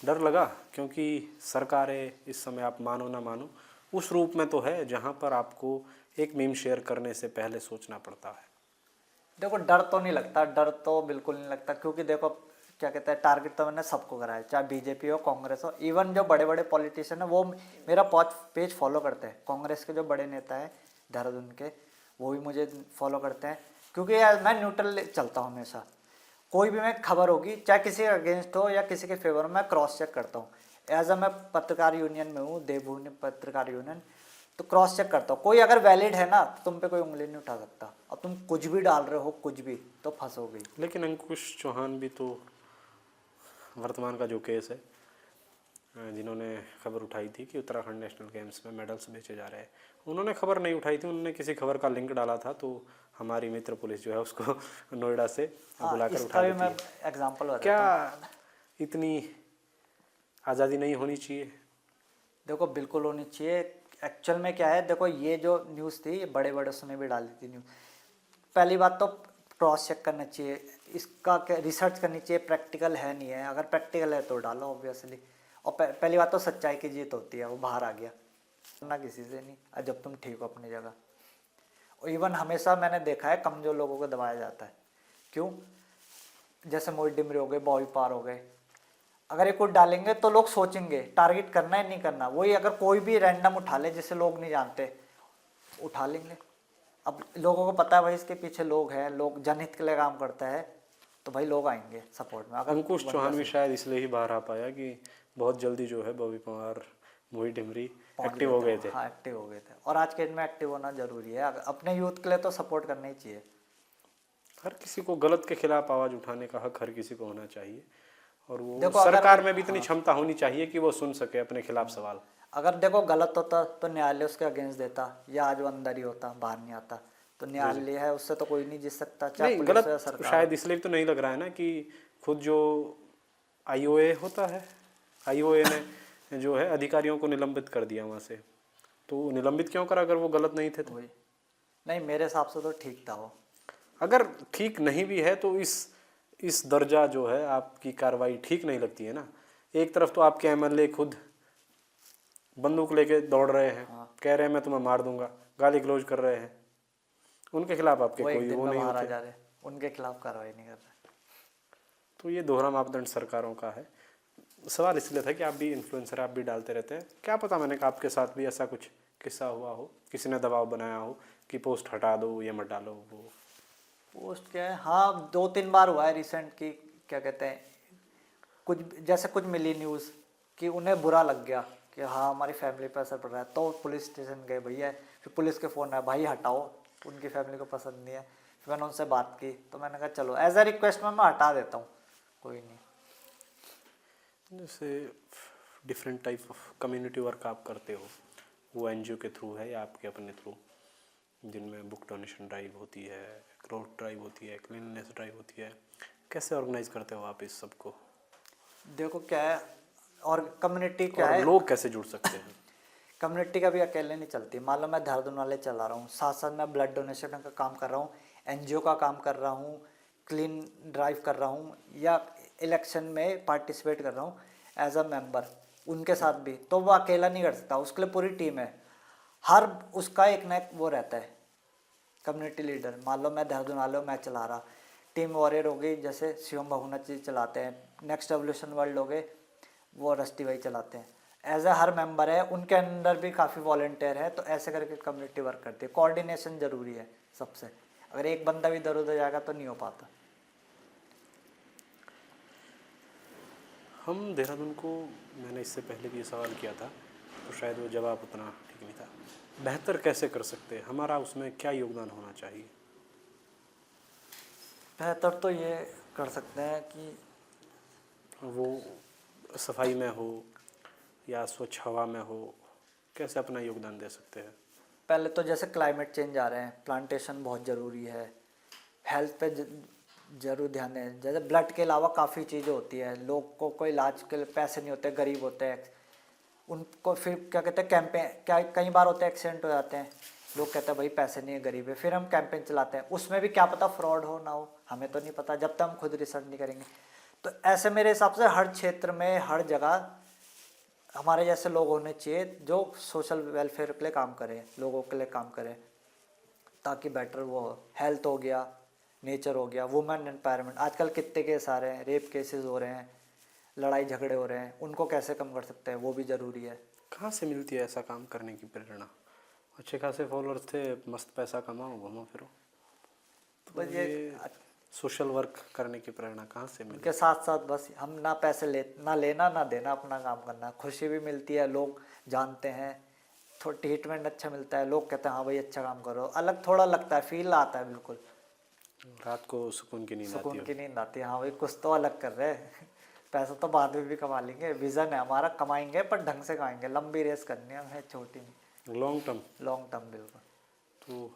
डर लगा, क्योंकि सरकारें इस समय आप मानो ना मानो उस रूप में तो है जहाँ पर आपको एक मीम शेयर करने से पहले सोचना पड़ता है। देखो डर तो नहीं लगता, डर तो बिल्कुल नहीं लगता, क्योंकि देखो क्या कहते हैं, टारगेट तो मैंने सबको कराया, चाहे बीजेपी हो, कांग्रेस हो। इवन जो बड़े बड़े पॉलिटिशियन है वो मेरा पेज फॉलो करते हैं। कांग्रेस के जो बड़े नेता हैं देहरादून के, वो भी मुझे फॉलो करते हैं, क्योंकि यार मैं न्यूट्रल चलता हूँ हमेशा। कोई भी मैं खबर होगी, चाहे किसी के अगेंस्ट हो या किसी के फेवर में, मैं क्रॉस चेक करता हूँ। एज अ मैं पत्रकार यूनियन में हूँ, देवभूमि पत्रकार यूनियन, तो क्रॉस चेक करता हूँ। कोई अगर वैलिड है ना तो तुम पे कोई उंगली नहीं उठा सकता। अब तुम कुछ भी डाल रहे हो, कुछ भी, तो फंसोगे। लेकिन अंकुश चौहान भी तो वर्तमान का जो केस है, जिन्होंने खबर उठाई थी कि उत्तराखंड नेशनल गेम्स में मेडल्स बेचे जा रहे हैं, उन्होंने खबर नहीं उठाई थी, उन्होंने किसी खबर का लिंक डाला था, तो हमारी मित्र पुलिस जो है उसको नोएडा से बुलाकर इसका उठा भी देती मैं है। एग्जाम्पल बताता क्या हूँ। इतनी आज़ादी नहीं होनी चाहिए? देखो बिल्कुल होनी चाहिए। एक्चुअल में क्या है, देखो ये जो न्यूज़ थी, ये बड़े बड़े उसने भी डाली थी न्यूज़। पहली बात तो क्रॉस चेक करना चाहिए, इसका क्या रिसर्च करनी चाहिए, प्रैक्टिकल है नहीं है। अगर प्रैक्टिकल है तो डालो ऑब्वियसली। और पहली बात तो सच्चाई की जीत होती है, वो बाहर आ गया ना, किसी से नहीं, और जब तुम ठीक हो अपनी जगह। और इवन हमेशा मैंने देखा है कमजोर लोगों को दबाया जाता है। क्यों? जैसे मोहित डिमरी हो गए, बॉबी पार हो गए, अगर ये कुछ डालेंगे तो लोग सोचेंगे टारगेट करना है नहीं करना। वही अगर कोई भी रैंडम उठा ले जिसे लोग नहीं जानते, उठा लेंगे। अब लोगों को पता है भाई इसके पीछे लोग हैं, लोग जनहित के लिए काम करता है, तो भाई लोग आएंगे सपोर्ट में। अगर अंकुश बंदा चौहान भी सही शायद इसलिए ही बाहर आ पाया कि बहुत जल्दी जो है बॉबी पवार, मोहित डिमरी पहुंच एक्टिव हो गए थे। हाँ एक्टिव हो गए थे, और आज के दिन में एक्टिव होना जरूरी है। अपने यूथ के लिए तो सपोर्ट करना ही चाहिए। हर किसी को गलत के खिलाफ आवाज़ उठाने का हक हर किसी को होना चाहिए, और वो देखो अगर सरकार में भी इतनी हाँ, क्षमता होनी चाहिए कि वो सुन सके अपने खिलाफ सवाल। अगर देखो गलत होता तो न्यायालय उसके अगेंस्ट देता, या आज वो अंदर ही होता, बाहर नहीं आता। तो न्यायालय है, उससे तो कोई नहीं जीत सकता, चाहे नहीं, पुलिस हो या गलत सरकार हो। शायद इसलिए तो नहीं लग रहा है ना कि खुद जो आईओए होता है, आईओए ने जो है अधिकारियों को निलंबित कर दिया वहाँ से। तो निलंबित क्यों करा अगर वो गलत नहीं थे तो? वही नहीं, मेरे हिसाब से तो ठीक था वो। अगर ठीक नहीं भी है तो इस दर्जा जो है आपकी कार्रवाई ठीक नहीं लगती है ना। एक तरफ तो आपके एमएलए खुद बंदूक लेके दौड़ रहे हैं, कह रहे हैं मैं तुम्हें मार दूंगा, गाली गलौज कर रहे हैं, उनके खिलाफ आपके वो एक कोई दिन वो में नहीं बाहर आ होते। जा रहे, उनके खिलाफ कार्रवाई नहीं कर रहे। तो ये दोहरा मापदंड सरकारों का है। सवाल इसलिए था कि आप भी इन्फ्लुएंसर, आप भी डालते रहते हैं, क्या पता मैंने कहा आपके साथ भी ऐसा कुछ किस्सा हुआ हो, किसी ने दबाव बनाया हो कि पोस्ट हटा दो या मत डालो वो। पोस्ट क्या है, हाँ 2-3 बार हुआ है रिसेंट की, क्या कहते हैं, कुछ जैसे कुछ मिली न्यूज़ कि उन्हें बुरा लग गया कि हाँ हमारी फैमिली पर असर पड़ रहा है, तो पुलिस स्टेशन गए भैया। फिर पुलिस के फ़ोन आया, भाई हटाओ, उनकी फैमिली को पसंद नहीं है। फिर मैंने उनसे बात की, तो मैंने कहा चलो एज अ रिक्वेस्ट में मैं हटा देता हूँ, कोई नहीं। जैसे different type of community work आप करते हो, वो एनजीओ के थ्रू है या आपके अपने थ्रू, जिनमें बुक डोनेशन ड्राइव होती है, क्लॉथ ड्राइव होती है, क्लीननेस ड्राइव होती है, कैसे ऑर्गेनाइज करते हो आप इस सबको? देखो क्या है, और कम्युनिटी क्या और है, लोग कैसे जुड़ सकते हैं? कम्युनिटी का भी अकेले नहीं चलती। मान लो मैं देहरादून वाले चला रहा हूँ, साथ साथ मैं ब्लड डोनेशन का काम कर रहा हूँ, एनजीओ का काम कर रहा हूँ, क्लीन ड्राइव कर रहा हूँ, या इलेक्शन में पार्टिसिपेट कर रहा हूँ एज अ मेंबर, उनके साथ भी। तो वो अकेला नहीं कर सकता, उसके लिए पूरी टीम है। हर उसका एक ना एक वो रहता है कम्युनिटी लीडर। मान लो मैं देहरादून वाले मैं चला रहा, टीम वॉरियर हो गई, जैसे शिवम बहुना जी चलाते हैं, नेक्स्ट एवोल्यूशन वर्ल्ड हो गए, वो रस्टी भाई चलाते हैं, एज ए हर मेंबर है, उनके अंदर भी काफ़ी वॉलंटियर है, तो ऐसे करके कम्युनिटी वर्क करती है। कोऑर्डिनेशन जरूरी है सबसे, अगर एक बंदा भी इधर उधर जाएगा तो नहीं हो पाता। हम देहरादून को, मैंने इससे पहले भी ये सवाल किया था तो शायद वो जवाब उतना ठीक नहीं था, बेहतर कैसे कर सकते हैं, हमारा उसमें क्या योगदान होना चाहिए? बेहतर तो ये कर सकते हैं कि वो सफाई में हो या स्वच्छ हवा में हो, कैसे अपना योगदान दे सकते हैं? पहले तो जैसे क्लाइमेट चेंज आ रहे हैं, प्लांटेशन बहुत ज़रूरी है। हेल्थ पे जरूर ध्यान दें। जैसे ब्लड के अलावा काफ़ी चीज़ें होती है, लोग को कोई इलाज के लिए पैसे नहीं होते, गरीब होते हैं, उनको फिर क्या कहते हैं कैंपेन, क्या कई बार होते हैं एक्सीडेंट हो जाते हैं, लोग कहते हैं भाई पैसे नहीं है, गरीब है, फिर हम कैंपेन चलाते हैं, उसमें भी क्या पता फ्रॉड हो ना हो, हमें तो नहीं पता जब तक हम खुद रिसर्च नहीं करेंगे। तो ऐसे मेरे हिसाब से हर क्षेत्र में हर जगह हमारे जैसे लोग होने चाहिए जो सोशल वेलफेयर के लिए काम करें, लोगों के लिए काम करें, ताकि बेटर वो हेल्थ हो गया, नेचर हो गया, वुमेन एम्पावरमेंट। आजकल कितने केस आ रहे हैं, रेप केसेस हो रहे हैं, लड़ाई झगड़े हो रहे हैं, उनको कैसे कम कर सकते हैं, वो भी ज़रूरी है। कहाँ से मिलती है ऐसा काम करने की प्रेरणा? अच्छे खासे फॉलोअर्स थे, मस्त पैसा कमाओ, घूमो फिरो, तो बस ये सोशल वर्क करने की प्रेरणा कहाँ से मिली? उनके साथ साथ बस हम ना पैसे ना लेना ना देना, अपना काम करना, खुशी भी मिलती है, लोग जानते हैं, थोड़ा ट्रीटमेंट अच्छा मिलता है, लोग कहते हैं हाँ भाई अच्छा काम करो, अलग थोड़ा लगता है, फील आता है, बिल्कुल रात को सुकून की नींद आती सुकून है? की नींद आती है, हाँ भाई कुछ तो अलग कर रहे हैं। पैसा तो बाद में भी कमा लेंगे, विजन है हमारा, कमाएंगे पर ढंग से कमाएंगे, लंबी रेस करनी है हमें, छोटी नहीं, लॉन्ग टर्म। लॉन्ग टर्म बिल्कुल। तो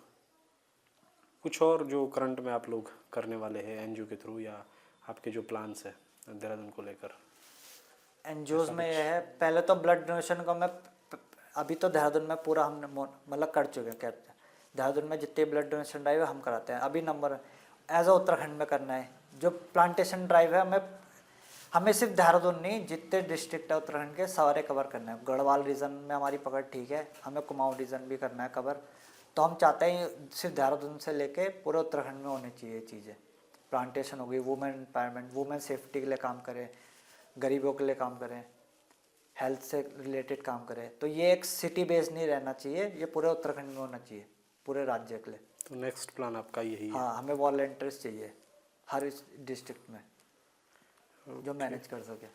कुछ और जो करंट में आप लोग करने वाले हैं एनजीओ के थ्रू, या आपके जो प्लान्स है देहरादून को लेकर? एनजीओज में यह है, पहले तो ब्लड डोनेशन का मैं अभी तो देहरादून में पूरा हमने मतलब कर चुके हैं, क्या देहरादून में जितने ब्लड डोनेशन ड्राइव है हम कराते हैं। अभी नंबर एज अ उत्तराखंड में करना है, जो प्लांटेशन ड्राइव है हमें सिर्फ देहरादून नहीं, जितने डिस्ट्रिक्ट है उत्तराखंड के सारे कवर करना है। गढ़वाल रीजन में हमारी पकड़ ठीक है, हमें कुमाऊं रीजन भी करना है कवर, तो हम चाहते हैं सिर्फ देहरादून से लेके पूरे उत्तराखंड में होनी चाहिए चीज़ें। प्लांटेशन हो गई, वुमेन एम्पावरमेंट, वुमेन सेफ्टी के लिए काम करें, गरीबों के लिए काम करें, हेल्थ से रिलेटेड काम करें, तो ये एक सिटी बेस्ड नहीं रहना चाहिए, ये पूरे उत्तराखंड में होना चाहिए, पूरे राज्य के लिए। तो नेक्स्ट प्लान आपका यही है? हाँ, हमें वॉलंटियर्स चाहिए हर डिस्ट्रिक्ट में जो मैनेज कर सके,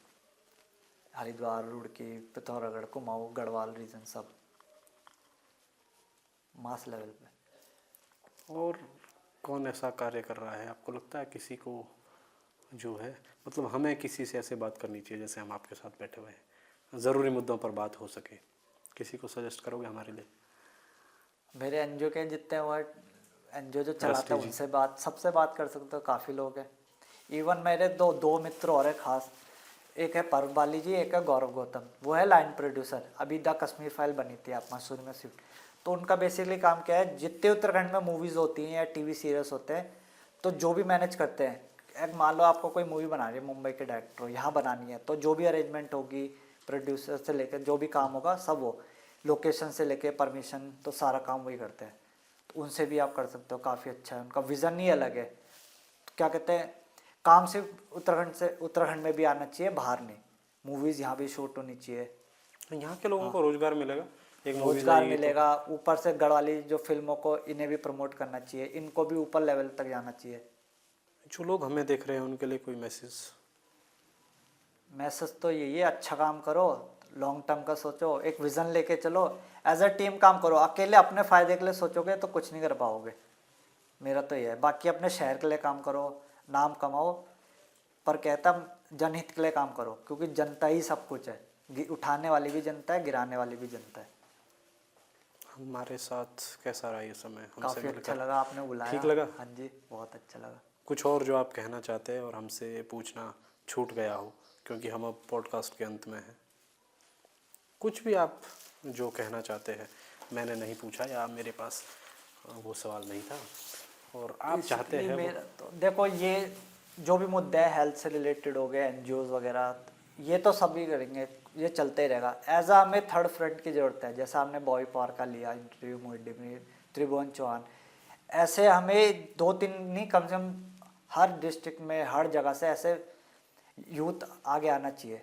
हरिद्वार, रुड़की, पिथौरागढ़, कुमाऊं, गढ़वाल रीजन, सब मास लेवल पे। और कौन ऐसा कार्य कर रहा है आपको लगता है किसी को जो है, मतलब हमें किसी से ऐसे बात करनी चाहिए जैसे हम आपके साथ बैठे हुए हैं, ज़रूरी मुद्दों पर बात हो सके, किसी को सजेस्ट करोगे हमारे लिए? मेरे एनजीओ के जितने हुआ एनजीओ जो चलाता है रस्टी जी। उनसे सबसे बात कर सकते हो, काफ़ी लोग हैं। इवन मेरे दो मित्र और है खास, एक है परबाली जी, एक है गौरव गौतम, वो है लाइन प्रोड्यूसर, अभी द कश्मीर फाइल बनी थी आप मसूरी में शिफ्ट, तो उनका बेसिकली काम क्या है, जितने उत्तराखंड में मूवीज़ होती हैं या टीवी सीरियल्स होते हैं, तो जो भी मैनेज करते हैं, एक मान लो आपको कोई मूवी बना रही है, मुंबई के डायरेक्टर हो, यहाँ बनानी है, तो जो भी अरेंजमेंट होगी, प्रोड्यूसर से लेकर जो भी काम होगा सब वो, लोकेशन से लेके परमिशन, तो सारा काम वही करते हैं, तो उनसे भी आप कर सकते हो, काफ़ी अच्छा है, उनका विज़न ही अलग है। तो क्या कहते हैं, काम सिर्फ उत्तराखंड में भी आना चाहिए, बाहर नहीं, मूवीज़ यहाँ भी शूट होनी चाहिए, यहाँ के लोगों को रोजगार मिलेगा, एक मूवी रोजगार जाएगी मिलेगा, ऊपर से गढ़वाली जो फिल्मों को इन्हें भी प्रमोट करना चाहिए, इनको भी ऊपर लेवल तक जाना चाहिए। जो लोग हमें देख रहे हैं उनके लिए कोई मैसेज तो यही है, अच्छा काम करो, लॉन्ग टर्म का सोचो, एक विज़न लेके चलो, एज अ टीम काम करो, अकेले अपने फ़ायदे के लिए सोचोगे तो कुछ नहीं कर पाओगे, मेरा तो ये है। बाकी अपने शहर के लिए काम करो, नाम कमाओ, पर कहता जनहित के लिए काम करो, क्योंकि जनता ही सब कुछ है, उठाने वाली भी जनता है, गिराने वाली भी जनता है। हमारे साथ कैसा रहा ये समय? हमसे काफ़ी अच्छा मिलकर लगा, आपने बुलाया। ठीक लगा? हाँ जी, बहुत अच्छा लगा। कुछ और जो आप कहना चाहते हैं और हमसे पूछना छूट गया हो, क्योंकि हम अब पॉडकास्ट के अंत में हैं, कुछ भी आप जो कहना चाहते हैं, मैंने नहीं पूछा या मेरे पास वो सवाल नहीं था और आप चाहते हैं मेरा तो देखो, ये जो भी मुद्दे हैं हेल्थ से रिलेटेड हो गए, एनजीओज वगैरह, ये तो सभी करेंगे, ये चलते ही रहेगा। एज आ हमें थर्ड फ्रंट की ज़रूरत है, जैसा हमने बॉय पार का लिया इंटरव्यू, मोहित त्रिभुवन चौहान, ऐसे हमें 2-3 नहीं, कम से कम हर डिस्ट्रिक्ट में हर जगह से ऐसे यूथ आगे आना चाहिए,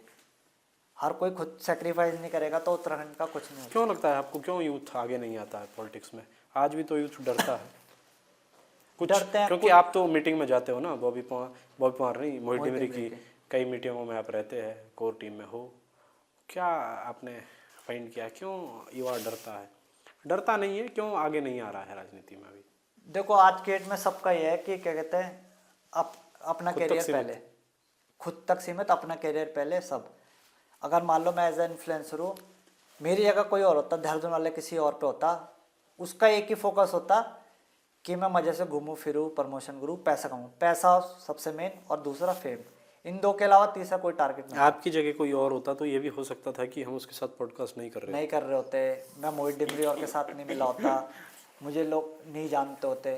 हर कोई खुद सेक्रीफाइस नहीं करेगा तो उत्तराखंड का कुछ नहीं होगा। क्यों लगता है आपको, क्यों यूथ आगे नहीं आता है पॉलिटिक्स में? आज भी तो यूथ डरता है कुछ, डरते हैं क्योंकि आप तो मीटिंग में जाते हो ना, बॉबी पवार नहीं, मोहित मोहित डिमरी डिमरी की की। कई मीटिंगों में आप रहते हैं, कोर टीम में हो। क्या आपने फाइंड किया क्यों युवा डरता है? डरता नहीं है, क्यों आगे नहीं आ रहा है राजनीति में अभी? देखो आज के डेट में सबका ये है कि क्या कहते हैं, अपना खुद तक करियर सीमित। पहले, खुद तक सीमित, अपना करियर पहले सब। अगर मान लो मैं एज ए इन्फ्लुएंसर हूँ, मेरी जगह कोई और होता, देहरादून वाले किसी और पे होता, उसका एक ही फोकस होता कि मैं मज़े से घूमूं फिरूं, प्रमोशन करूं, पैसा कमाऊं, पैसा सबसे मेन, और दूसरा फेम। इन दो के अलावा तीसरा कोई टारगेट नहीं। आपकी जगह कोई और होता तो ये भी हो सकता था कि हम उसके साथ पॉडकास्ट नहीं कर रहे नहीं कर रहे होते, मैं मोहित डिमरी और के साथ नहीं मिला होता, मुझे लोग नहीं जानते होते,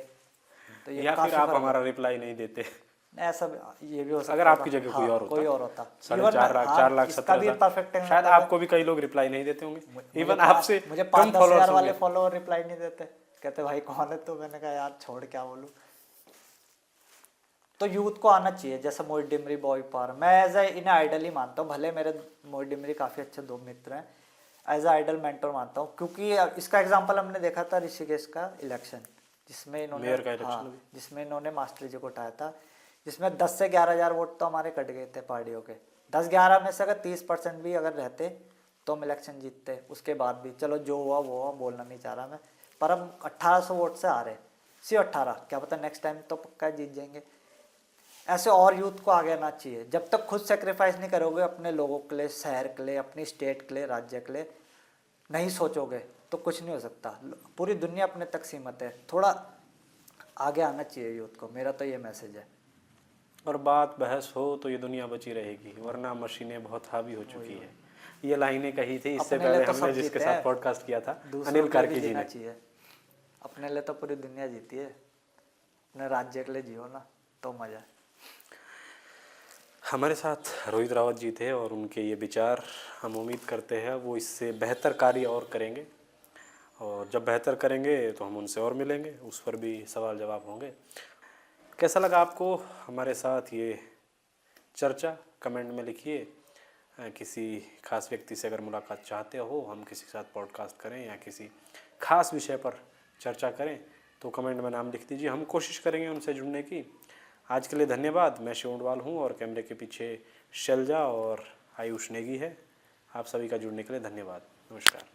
तो ये या फिर काफी आप फर्क हमारा रिप्लाई नहीं देते। होता। ऐसा ये भी हो सकता अगर आपकी जगह कोई हाँ, और होता, कोई और होता, 4.5 लाख, हाँ, 4 लाख इसका भी 17,000, परफेक्ट शायद आपको भी कई लोग रिप्लाई नहीं देते होंगे, इवन आपसे मुझे कम 5-10 फॉलोअर्स हज़ार वाले होंगे। फॉलोअर रिप्लाई नहीं देते, कहते भाई कौन है तो, मैंने कहा यार छोड़ क्या बोलूं। तो यूथ को आना चाहिए, जैसे मोहित डिमरी, बॉबी पवार, मैं एज ए इन्हें आइडल ही मानता हूँ। भले मेरे मोहित डिमरी काफ़ी अच्छे दो मित्र हैं, एज ए आइडल मेंटर मानता हूँ, क्योंकि इसका एग्जांपल हमने देखा था ऋषिकेश का इलेक्शन, जिसमें इन्होंने मेयर का इलेक्शन अभी। जिसमें इन्होंने मास्टर जी को उठाया था, जिसमें 10 से 11 हज़ार वोट तो हमारे कट गए थे पार्टियों के। 10-11 में से अगर 30% भी अगर रहते तो हम इलेक्शन जीतते। उसके बाद भी चलो जो हुआ वो हुआ, बोलना नहीं चाह रहा मैं, पर हम 1800 वोट से आ रहे, सिर्फ 18, क्या पता नेक्स्ट टाइम तो पक्का जीत जाएंगे। ऐसे और यूथ को आगे आना चाहिए। जब तक खुद सेक्रीफाइस नहीं करोगे अपने लोगों के लिए, शहर के लिए, अपनी स्टेट के लिए, राज्य के लिए नहीं सोचोगे तो कुछ नहीं हो सकता। पूरी दुनिया अपने तक सीमित है, थोड़ा आगे आना चाहिए यूथ को, मेरा तो ये मैसेज है। और बात बहस हो तो ये दुनिया बची रहेगी, वरना मशीनें बहुत हावी हो चुकी है। ये लाइनें कही थी इससे अपने लिए पहले तो हमने सब जिसके जीते साथ हैं, पॉडकास्ट किया था, दूसरों अनिल के लिए भी कार्की जी जीना ने। चाहिए। अपने लिए तो पूरी दुनिया जीती है, अपने राज्य के लिए जियो ना तो मजा है। हमारे साथ रोहित रावत जी थे और उनके ये विचार, हम उम्मीद करते हैं वो इससे बेहतर कार्य और करेंगे, और जब बेहतर करेंगे तो हम उनसे और मिलेंगे, उस पर भी सवाल जवाब होंगे। कैसा लगा आपको हमारे साथ ये चर्चा? कमेंट में लिखिए। किसी खास व्यक्ति से अगर मुलाकात चाहते हो, हम किसी के साथ पॉडकास्ट करें या किसी खास विषय पर चर्चा करें, तो कमेंट में नाम लिख दीजिए, हम कोशिश करेंगे उनसे जुड़ने की। आज के लिए धन्यवाद। मैं शिव उडवाल हूँ और कैमरे के पीछे शैलजा और आयुष नेगी है। आप सभी का जुड़ने के लिए धन्यवाद। नमस्कार।